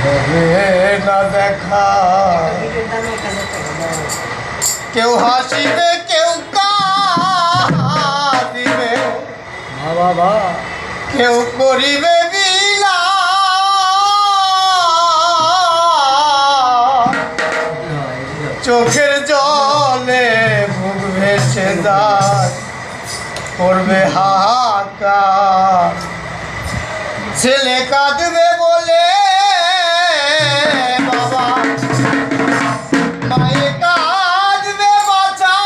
হবে না দেখা, কেউ হাসিবে কেউ কাঁদিবে, বাবা কেউ করিবে বিলা, চোখের জলে বুক ভেসে যায়, করবে হাহাকার। ছেলে কাঁদবে বলে বাবা, মায়ে কাঁদবে বাঁচা,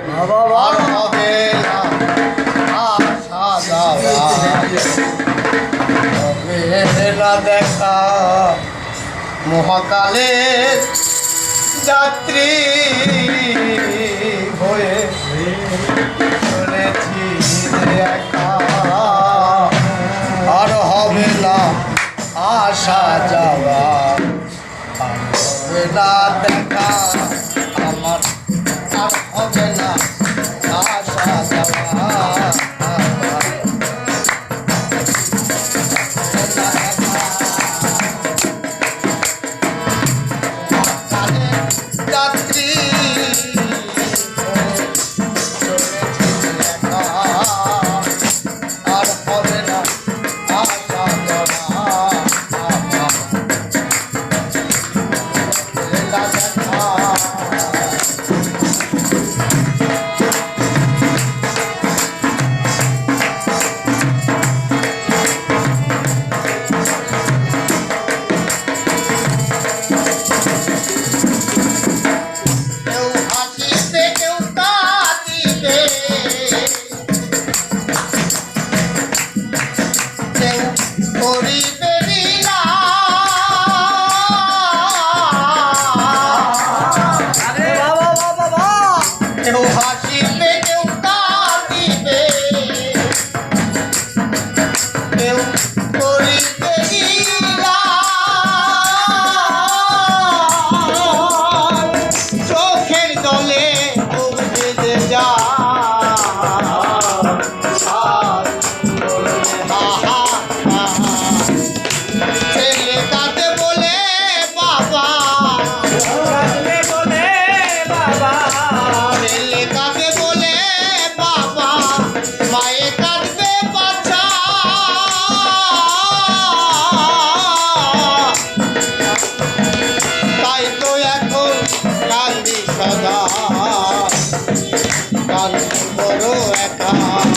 বাবা আর হবে না আসা যাওয়া, হবে না দেখা, মহাকালের যাত্রী হয়ে